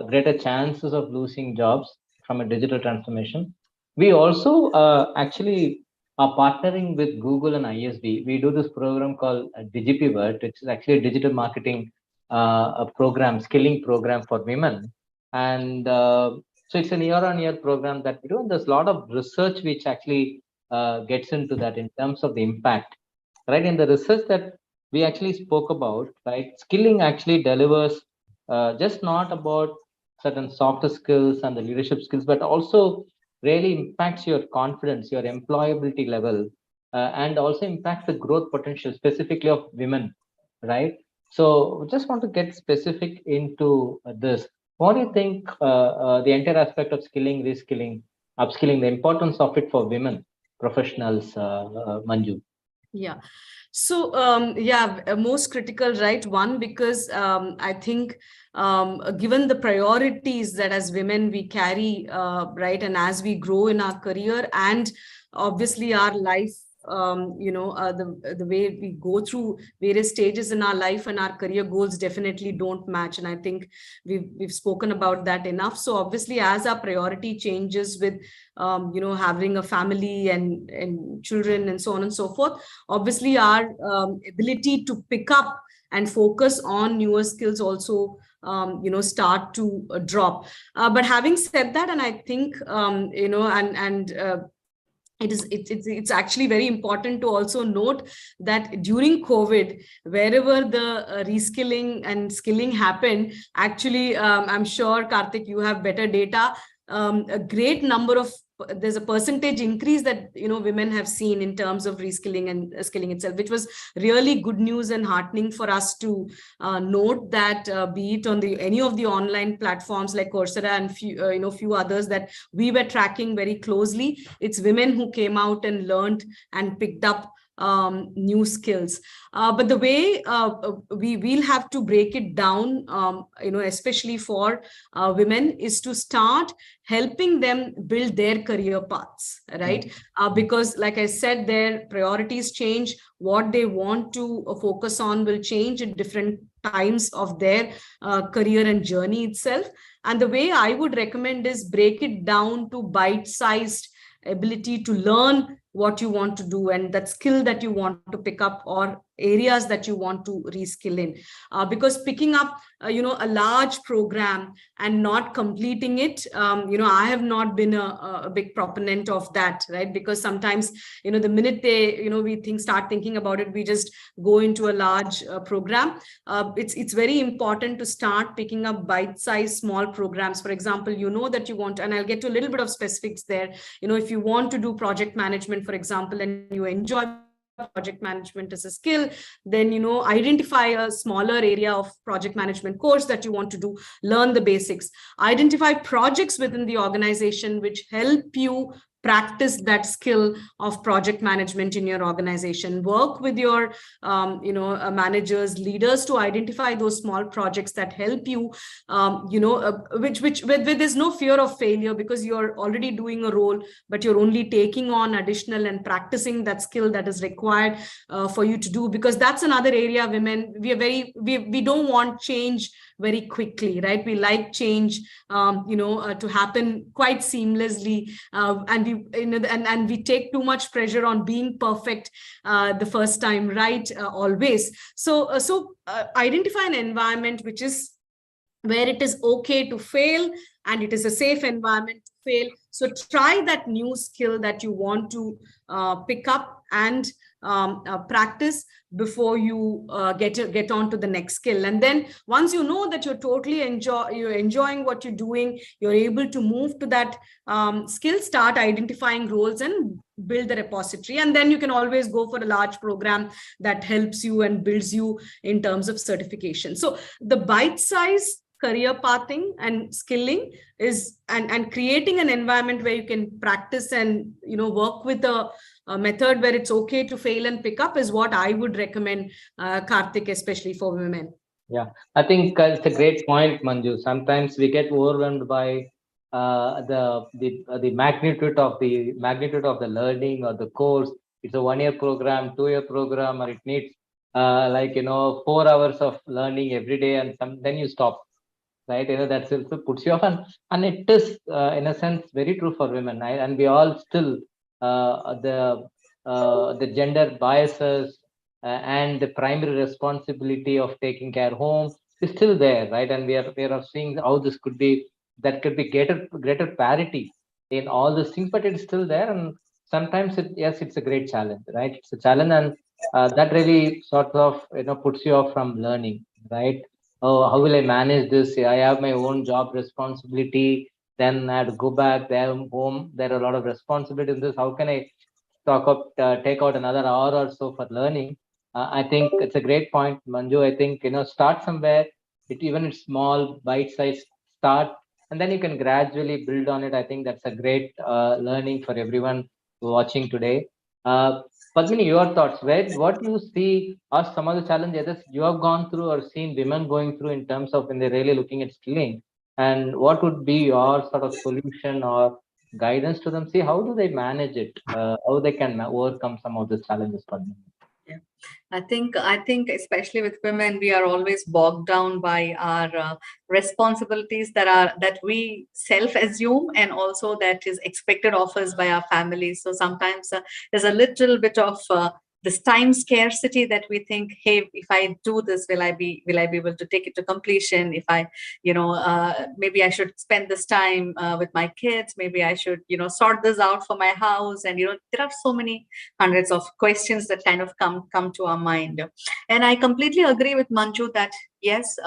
greater chances of losing jobs from a digital transformation? We also actually are partnering with Google and ISB. We do this program called DigiPivot, which is actually a digital marketing a program, skilling program for women. And so it's an year-on-year program that we do. And there's a lot of research which actually gets into that in terms of the impact, right? In the research that we actually spoke about, right? Skilling actually delivers just not about certain softer skills and the leadership skills, but also really impacts your confidence, your employability level, and also impacts the growth potential specifically of women, right? So just want to get specific into this. What do you think the entire aspect of skilling, reskilling, upskilling, the importance of it for women professionals, Manju? Yeah. So, most critical, right? One, because I think given the priorities that as women we carry, right, and as we grow in our career and obviously our life, the way we go through various stages in our life and our career goals definitely don't match. And I think we've spoken about that enough. So obviously, as our priority changes with, having a family and children and so on and so forth, obviously our ability to pick up and focus on newer skills also start to drop. But having said that, and I think it's actually very important to also note that during COVID, wherever the reskilling and skilling happened, actually, I'm sure, Karthik, you have better data. A great number of there's a percentage increase that women have seen in terms of reskilling and skilling itself, which was really good news and heartening for us to note that, be it on any of the online platforms like Coursera and few others that we were tracking very closely, it's women who came out and learned and picked up new skills. But the way we will have to break it down, especially for women, is to start helping them build their career paths, right? Because like I said, their priorities change. What they want to focus on will change at different times of their career and journey itself. And the way I would recommend is break it down to bite-sized ability to learn what you want to do and that skill that you want to pick up, or areas that you want to reskill in. Because picking up a large program and not completing it, I have not been a big proponent of that, right? Because sometimes the minute we start thinking about it, we just go into a large program. It's very important to start picking up bite-sized small programs. For example, that you want, and I'll get to a little bit of specifics there. If you want to do project management, for example, and you enjoy project management as a skill, then identify a smaller area of project management course that you want to do, learn the basics, identify projects within the organization which help you practice that skill of project management in your organization. Work with your managers, leaders, to identify those small projects that help you, which where there's no fear of failure, because you're already doing a role, but you're only taking on additional and practicing that skill that is required for you to do. Because that's another area, women, we don't want change very quickly, right? We like change to happen quite seamlessly, and we take too much pressure on being perfect the first time, right? Always. So identify an environment which is where it is okay to fail, and it is a safe environment to fail. So try that new skill that you want to pick up and practice before you get on to the next skill. And then once you know that you're enjoying what you're doing, you're able to move to that skill, start identifying roles and build the repository. And then you can always go for a large program that helps you and builds you in terms of certification. So the bite-size career pathing and skilling is, and creating an environment where you can practice and work with a method where it's okay to fail and pick up, is what I would recommend, Karthik, especially for women. Yeah, I think it's a great point, Manju. Sometimes we get overwhelmed by the magnitude of the learning or the course. It's a 1-year program, 2-year program, or it needs 4 hours of learning every day, and then you stop, right? That also puts you off, and it is in a sense very true for women, right? And we all still the gender biases and the primary responsibility of taking care home is still there, right? And we are seeing how this could be, that could be greater parity in all these things, but it's still there. And sometimes it's a great challenge, right? It's a challenge, and that really sort of puts you off from learning, right? Oh, how will I manage this? I have my own job responsibility, then I have to go back there home. There are a lot of responsibility in this. How can I take out another hour or so for learning? I think it's a great point, Manju. I think start somewhere. Even it's small, bite-sized start, and then you can gradually build on it. I think that's a great learning for everyone watching today. Padmini, your thoughts. What do you see are some of the challenges you have gone through or seen women going through in terms of when they're really looking at skilling, and what would be your sort of solution or guidance to them? See, how do they manage it? How they can overcome some of these challenges, Padmini? Yeah. I think especially with women, we are always bogged down by our responsibilities that we self assume, and also that is expected of us by our families. So sometimes there's a little bit of this time scarcity that we think, hey, if I do this, will I be able to take it to completion? If I, maybe I should spend this time with my kids, maybe I should, sort this out for my house. And there are so many hundreds of questions that kind of come to our mind. And I completely agree with Manju that yes,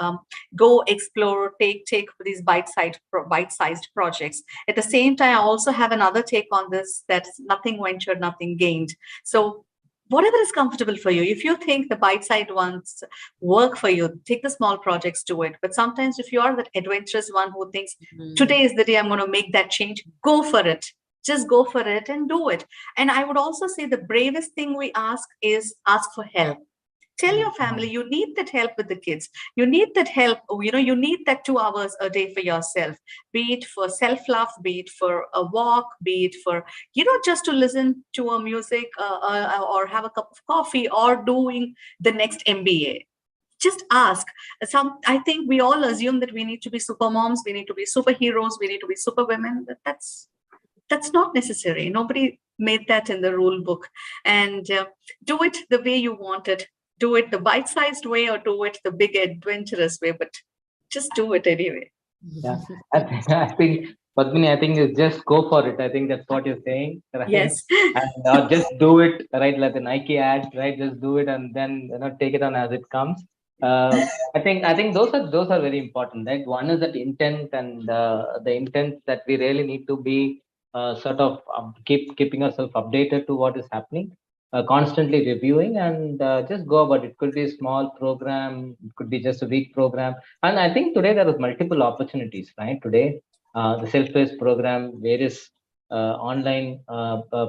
go explore, take these bite-sized projects. At the same time, I also have another take on this, that's nothing ventured, nothing gained. So whatever is comfortable for you, if you think the bite-sized ones work for you, take the small projects, do it. But sometimes if you are that adventurous one who thinks today is the day I'm going to make that change, go for it. Just go for it and do it. And I would also say the bravest thing we ask is ask for help. Tell your family you need that help with the kids. You need that help. You need that 2 hours a day for yourself, be it for self-love, be it for a walk, be it for, just to listen to a music or have a cup of coffee or doing the next MBA. Just ask. I think we all assume that we need to be super moms, we need to be superheroes, we need to be super women. But that's not necessary. Nobody made that in the rule book. And do it the way you want it. Do it the bite-sized way or do it the big adventurous way, but just do it anyway. Yeah, I think Padmini, I think you just go for it. I think that's what you're saying, right? Yes. And just do it, right? Like the Nike ad, right? Just do it and then take it on as it comes. I think those are very important, right? One is that intent, and the intent that we really need to be sort of keeping ourselves updated to what is happening, constantly reviewing, and just go about it. Could be a small program, it could be just a week program. And I think today there is multiple opportunities, right? Today, the self-paced program, various online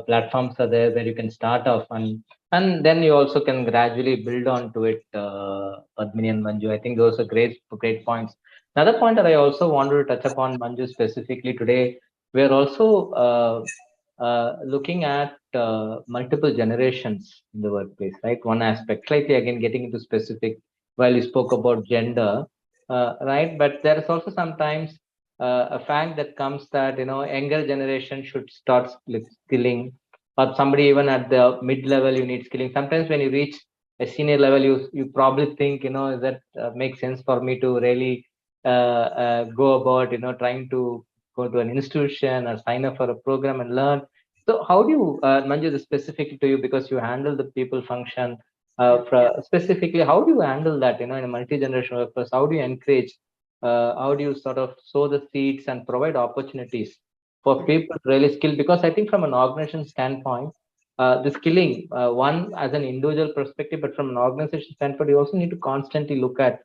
platforms are there where you can start off, and then you also can gradually build on to it. Padmini and Manju, I think those are great points. Another point that I also wanted to touch upon, Manju, specifically today, we are also looking at multiple generations in the workplace, right? One aspect, slightly again getting into specific, while you spoke about gender, right? But there is also sometimes a fact that comes that younger generation should start skilling, or somebody even at the mid level you need skilling. Sometimes when you reach a senior level, you probably think, is that makes sense for me to really go about trying to go to an institution or sign up for a program and learn. So how do you, Manju, this specifically to you, because you handle the people function, specifically, how do you handle that, in a multi-generational workforce? How do you encourage, how do you sort of sow the seeds and provide opportunities for people to really skill? Because I think from an organization standpoint, the skilling, one as an individual perspective, but from an organization standpoint, you also need to constantly look at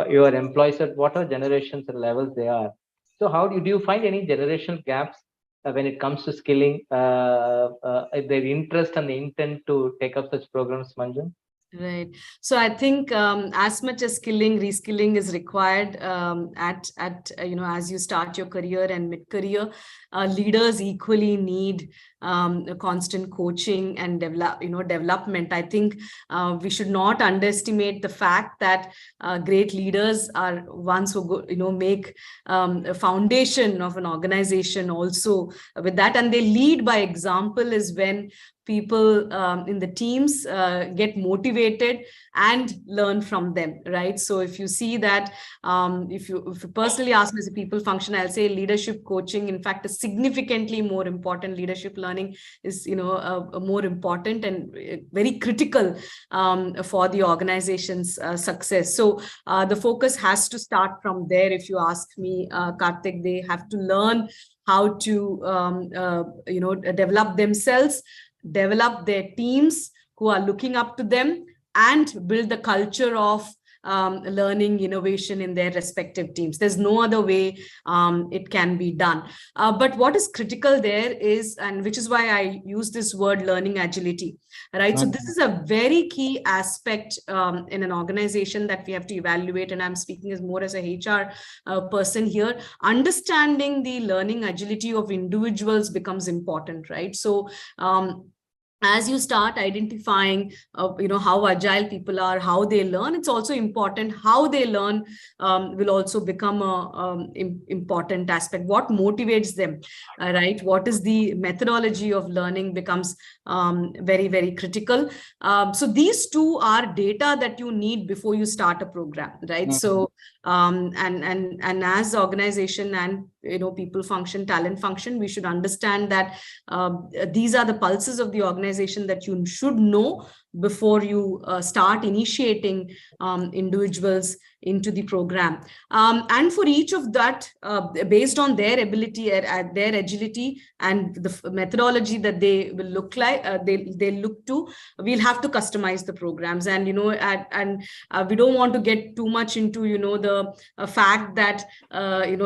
your employees at what are generations and levels they are. So how do you find any generational gaps when it comes to skilling, their interest and the intent to take up such programs, Manju? Right. So I think as much as skilling, reskilling is required at as you start your career and mid-career, leaders equally need a constant coaching and development. I think we should not underestimate the fact that great leaders are ones who make a foundation of an organization also with that, and they lead by example. Is when people in the teams get motivated and learn from them, right? So if you see that, if you personally ask me as a people function, I'll say leadership coaching, in fact, is significantly more important. Leadership learning is, more important and very critical for the organization's success. So the focus has to start from there. If you ask me, Karthik, they have to learn how to, develop themselves, develop their teams who are looking up to them, and build the culture of learning, innovation in their respective teams. There's no other way it can be done. But what is critical there is, and which is why I use this word, learning agility, right? So this is a very key aspect in an organization that we have to evaluate. And I'm speaking as more as a HR person here. Understanding the learning agility of individuals becomes important, right? So as you start identifying how agile people are, how they learn, it's also important how they learn will also become a important aspect. What motivates them, right? What is the methodology of learning becomes very, very critical. So these two are data that you need before you start a program, right? So and as organization and people function, talent function, we should understand that these are the pulses of the organization that you should know before you start initiating individuals into the program. And for each of that, based on their ability, their agility, and the methodology that they will look like, they look to, we'll have to customize the programs. And we don't want to get too much into the fact that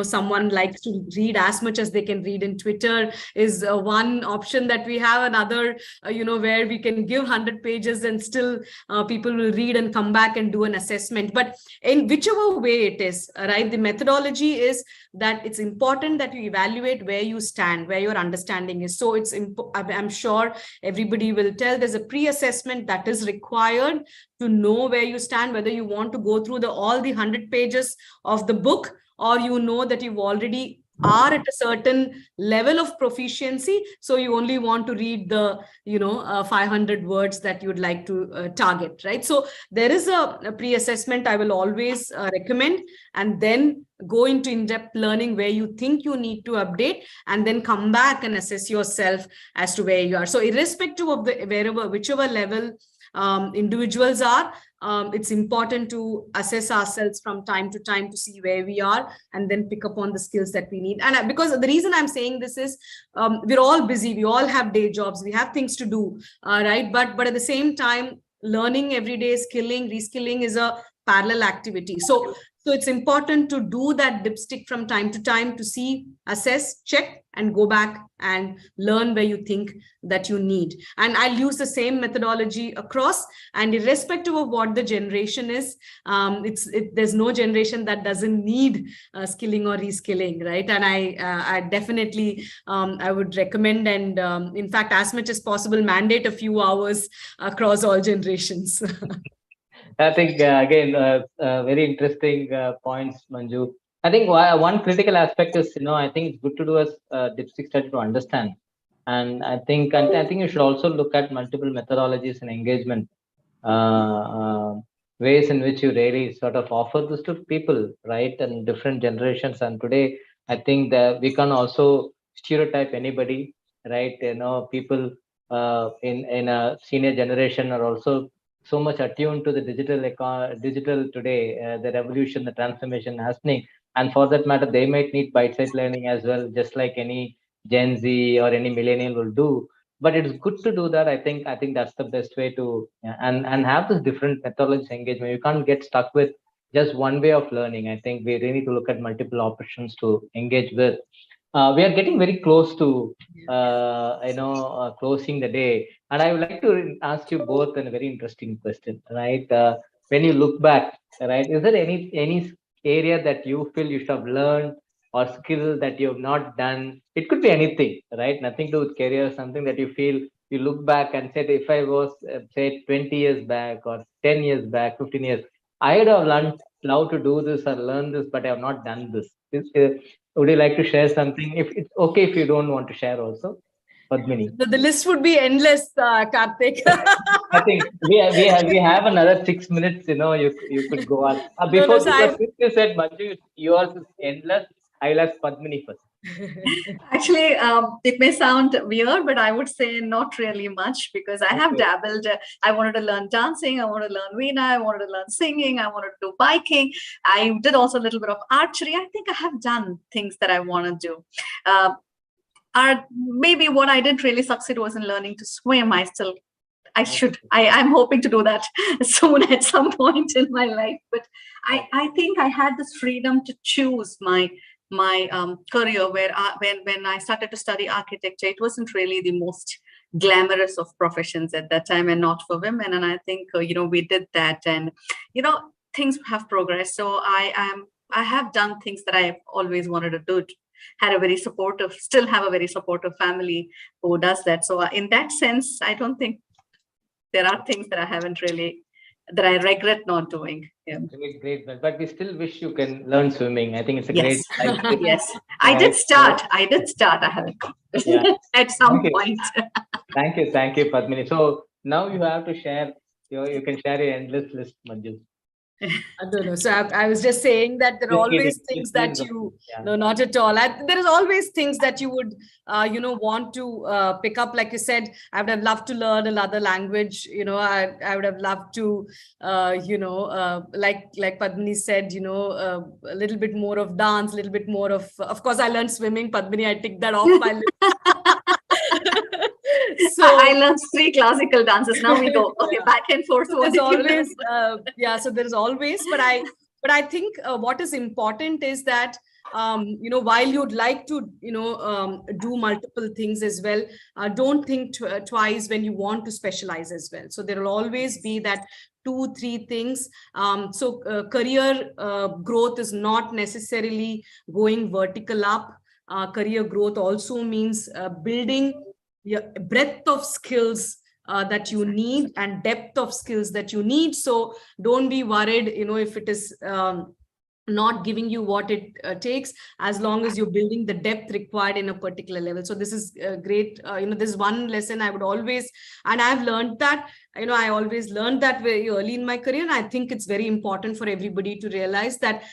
someone likes to read as much as they can read in Twitter is one option that we have. Another where we can give 100 pages and still people will read and come back and do an assessment. But in whichever way it is, right, the methodology is that it's important that you evaluate where you stand, where your understanding is. So I'm sure everybody will tell there's a pre-assessment that is required to know where you stand, whether you want to go through all the 100 pages of the book, or that you've already are at a certain level of proficiency, so you only want to read the 500 words that you'd like to target, right? So there is a pre-assessment I will always recommend, and then go into in-depth learning where you think you need to update, and then come back and assess yourself as to where you are. So irrespective of whichever level individuals are, it's important to assess ourselves from time to time to see where we are, and then pick up on the skills that we need. And because the reason I'm saying this is we're all busy, we all have day jobs, we have things to do, right? But at the same time, learning every day, skilling, reskilling is a parallel activity. So it's important to do that dipstick from time to time to see, assess, check, and go back and learn where you think that you need. And I'll use the same methodology across, and irrespective of what the generation is, there's no generation that doesn't need skilling or reskilling, right? And I definitely I would recommend, and in fact, as much as possible, mandate a few hours across all generations. I think again, very interesting points, Manju. I think one critical aspect is, I think it's good to do a dipstick study to understand, and I think you should also look at multiple methodologies and engagement ways in which you really sort of offer this to people, right, and different generations. And today, I think that we can also stereotype anybody, right? People in a senior generation are also so much attuned to the digital today, the revolution, the transformation happening, and for that matter, they might need bite-sized learning as well, just like any Gen Z or any millennial will do. But it's good to do that. I think that's the best way to, and have this different methodologies engagement. You can't get stuck with just one way of learning. I think we really need to look at multiple options to engage with. We are getting very close to closing the day, and I would like to ask you both a very interesting question, right? When you look back, right, is there any area that you feel you should have learned, or skill that you have not done? It could be anything, right? Nothing to do with career, something that you feel you look back and said, if I was say 20 years back or 10 years back, 15 years, I would have learned how to do this or learn this, but I have not done this. Would you like to share something? If it's okay, if you don't want to share also, Padmini. The list would be endless, Karthik. I think we have another 6 minutes. You could go on. Before, because since you said Manju, yours is endless, I will ask Padmini first. Actually, it may sound weird, but I would say not really much, because I have dabbled. I wanted to learn dancing. I wanted to learn Veena. I wanted to learn singing. I wanted to do biking. I did also a little bit of archery. I think I have done things that I want to do. Maybe what I didn't really succeed was in learning to swim. I'm hoping to do that soon at some point in my life. But I think I had this freedom to choose my career, where when I started to study architecture, it wasn't really the most glamorous of professions at that time, and not for women. And I think we did that, and things have progressed. So I have done things that I've always wanted to do. had a very supportive, still have a very supportive family who does that. So in that sense, I don't think there are things that I haven't really, that I regret not doing. Yeah. Great, but we still wish you can learn swimming. I think it's a Yes. great life skill, Yes. I right? did start. I did start. I haven't Yeah. at some Thank you. point. Thank you, Padmini. So now you have to share, you can share your endless list, Manju. I don't know. So I was just saying that there are Just kidding, always things just kidding. that you, Yeah. no, not at all. There is always things that you would, want to pick up. Like you said, I would have loved to learn another language. I would have loved to, like Padmini said, a little bit more of dance, a little bit more of course, I learned swimming. Padmini, I ticked that off my list. I learned 3 classical dances. Now we go, okay, Yeah. back and forth. So What there's did you learn? always so there's always, but I think what is important is that while you'd like to do multiple things as well, don't think twice when you want to specialize as well. So there will always be that 2-3 things. So career growth is not necessarily going vertical up. Career growth also means building your breadth of skills that you need and depth of skills that you need. So don't be worried, if it is not giving you what it takes, as long as you're building the depth required in a particular level. So this is great. This is one lesson I would always, and I've learned that, I always learned that very early in my career. And I think it's very important for everybody to realize that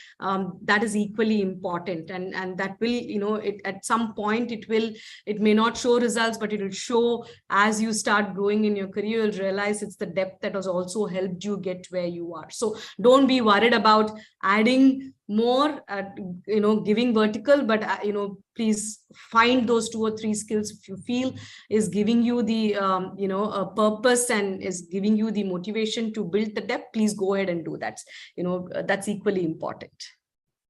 that is equally important, and that will, it at some point it may not show results, but it will show as you start growing in your career. You'll realize it's the depth that has also helped you get where you are. So don't be worried about adding more, giving vertical, but please find those 2 or 3 skills if you feel is giving you the a purpose and is giving you the motivation to build the depth. Please go ahead and do that. That's equally important.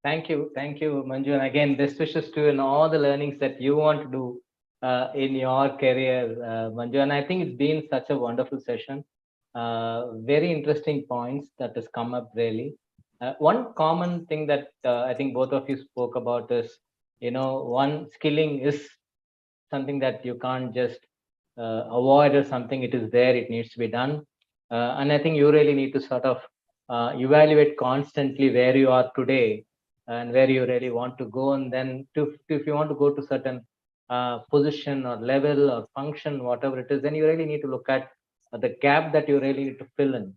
Thank you, Manju, and again, best wishes to you and all the learnings that you want to do in your career, Manju. And I think it's been such a wonderful session. Very interesting points that has come up really. One common thing that I think both of you spoke about is, one, skilling is something that you can't just avoid, or something, it is there, it needs to be done. And I think you really need to sort of evaluate constantly where you are today and where you really want to go. And then if you want to go to certain position or level or function, whatever it is, then you really need to look at the gap that you really need to fill in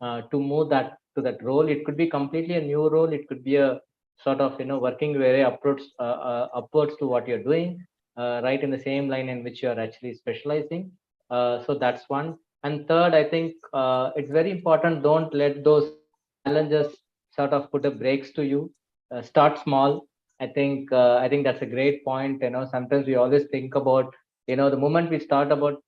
to move that to that role. It could be completely a new role. It could be a sort of working very upwards to what you're doing, right in the same line in which you are actually specializing. So that's one. And third, I think it's very important. Don't let those challenges sort of put a brakes to you. Start small. I think that's a great point. Sometimes we always think about the moment we start about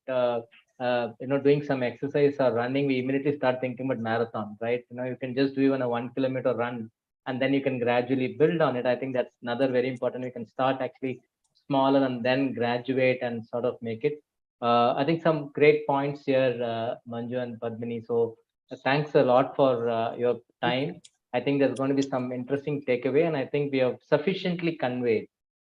doing some exercise or running, we immediately start thinking about marathon, right? You can just do even a 1 kilometer run, and then you can gradually build on it. I think that's another very important. You can start actually smaller and then graduate and sort of make it. I think some great points here, Manju and Padmini. So thanks a lot for your time. I think there's going to be some interesting takeaway, and I think we have sufficiently conveyed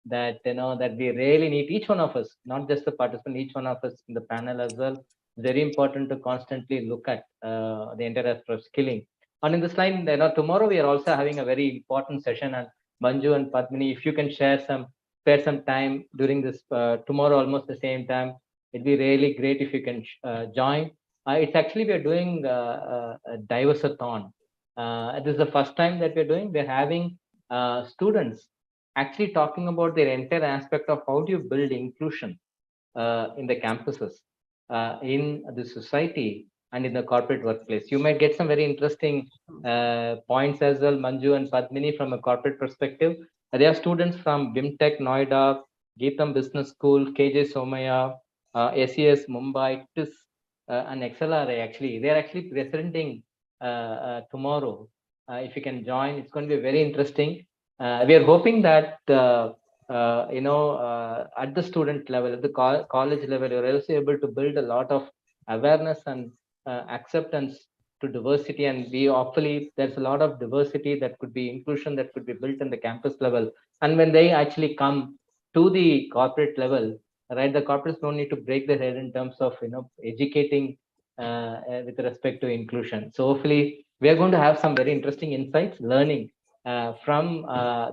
that that we really need, each one of us, not just the participant, each one of us in the panel as well. Very important to constantly look at the entire aspect of skilling. And in this line, tomorrow we are also having a very important session. And Manju and Padmini, if you can spare some time during this tomorrow, almost the same time, it'd be really great if you can join. It's actually, we are doing a diversathon. This is the first time that we're doing. We're having students actually talking about their entire aspect of how do you build inclusion in the campuses, in the society, and in the corporate workplace. You might get some very interesting points as well, Manju and Padmini, from a corporate perspective. There are students from BIMTech Noida, Geetam Business School, KJ Somaya, SES Mumbai, TIS, and XLRA. Actually, they are actually presenting tomorrow. If you can join, it's going to be very interesting. We are hoping that at the student level, at the college level, you're also able to build a lot of awareness and acceptance to diversity. And we hopefully, there's a lot of diversity that could be inclusion that could be built in the campus level. And when they actually come to the corporate level, right, the corporates don't need to break their head in terms of educating with respect to inclusion. So hopefully we are going to have some very interesting insights, learning from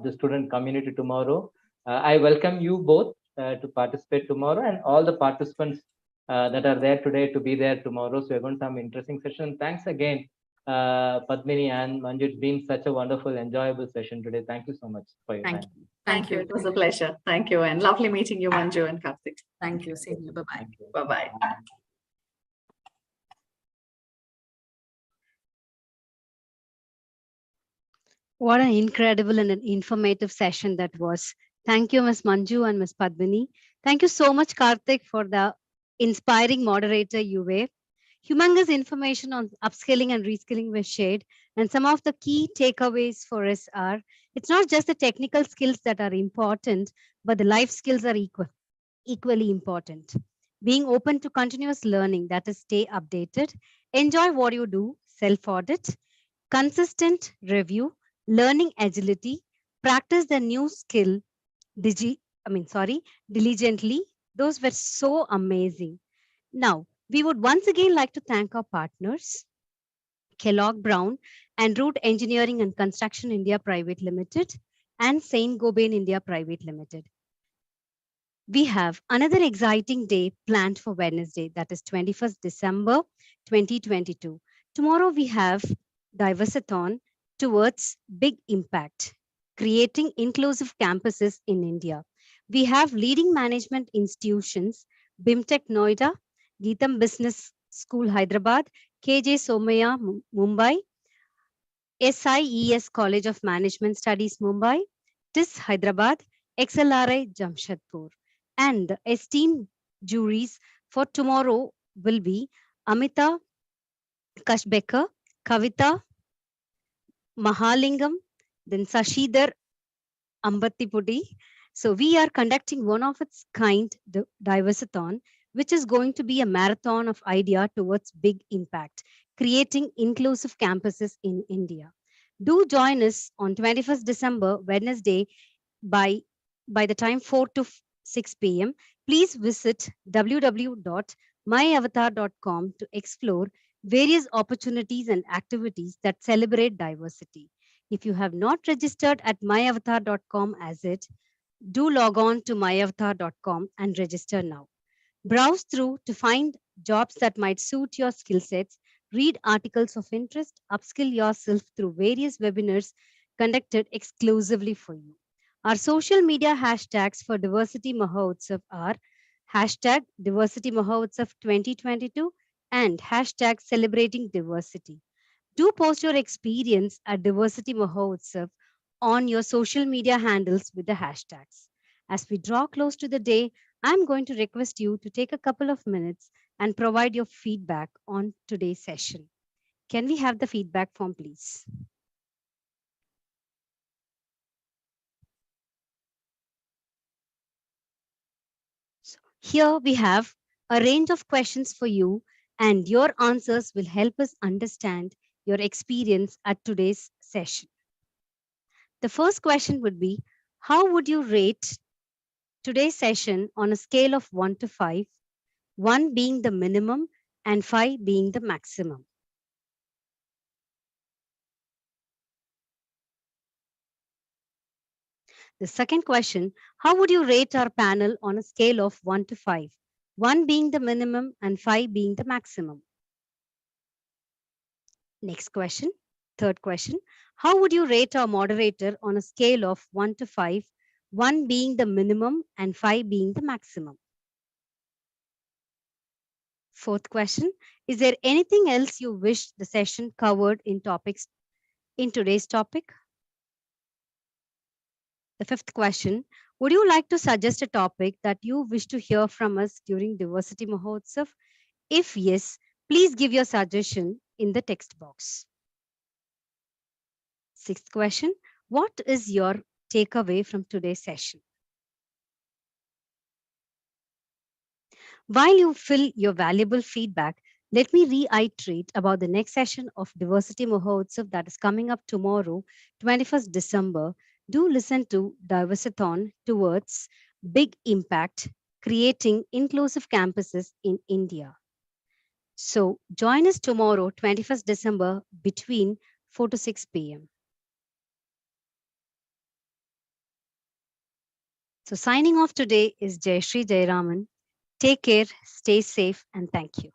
the student community tomorrow. I welcome you both to participate tomorrow, and all the participants that are there today to be there tomorrow. So we're going to have an interesting session. Thanks again, Padmini and Manju. It's been such a wonderful, enjoyable session today. Thank you so much for your Thank time. you. Thank you. It was a pleasure. Thank you. And lovely meeting you, Manju and Karthik. Thank you. Same here. Bye-bye. Thank you. Bye-bye. What an incredible and an informative session that was. Thank you, Ms. Manju and Ms. Padmini. Thank you so much, Karthik, for the inspiring moderator you were. Humongous information on upskilling and reskilling was shared, and some of the key takeaways for us are it's not just the technical skills that are important, but the life skills are equally important. Being open to continuous learning, that is, stay updated, enjoy what you do, self audit, consistent review, learning agility, practice the new skill diligently. Those were so amazing. Now, we would once again like to thank our partners, Kellogg Brown and Root Engineering and Construction India Private Limited and Saint Gobain India Private Limited. We have another exciting day planned for Wednesday, that is 21st December 2022. Tomorrow we have Diversathon towards big impact, creating inclusive campuses in India. We have leading management institutions, BIMTech Noida, Geetam Business School Hyderabad, KJ Somaya Mumbai, SIES College of Management Studies Mumbai, TIS Hyderabad, XLRI Jamshedpur. And the esteemed juries for tomorrow will be Amita Kashbecker, Kavita Mahalingam, then Sashidhar Ambattipudi. So we are conducting one of its kind Diversathon, which is going to be a marathon of idea towards big impact, creating inclusive campuses in India. Do join us on 21st December, Wednesday, by the time 4 to 6 p.m. Please visit www.myavatar.com to explore various opportunities and activities that celebrate diversity. If you have not registered at myavatar.com as it, do log on to myavatar.com and register now. Browse through to find jobs that might suit your skill sets, read articles of interest, upskill yourself through various webinars conducted exclusively for you. Our social media hashtags for Diversity Mahotsav are hashtag Diversity Mahotsav 2022 and hashtag Celebrating Diversity. Do post your experience at Diversity Mahotsav on your social media handles with the hashtags. As we draw close to the day, I'm going to request you to take a couple of minutes and provide your feedback on today's session. Can we have the feedback form, please? So here we have a range of questions for you, and your answers will help us understand your experience at today's session. The first question would be, how would you rate today's session on a scale of 1 to 5, 1 being the minimum and 5 being the maximum? The second question, how would you rate our panel on a scale of 1 to 5, 1 being the minimum and 5 being the maximum? Next question, third question, how would you rate our moderator on a scale of 1 to 5, 1 being the minimum and 5 being the maximum? Fourth question, is there anything else you wish the session covered in today's topic? The fifth question, would you like to suggest a topic that you wish to hear from us during Diversity Mahotsav? If yes, please give your suggestion in the text box. Sixth question, what is your takeaway from today's session? While you fill your valuable feedback, let me reiterate about the next session of Diversity Mahotsav that is coming up tomorrow, 21st December do listen to Diversithon towards big impact, creating inclusive campuses in India. So join us tomorrow, 21st December, between 4 to 6 p.m. So signing off today is Jayashree Jayaraman. Take care, stay safe, and thank you.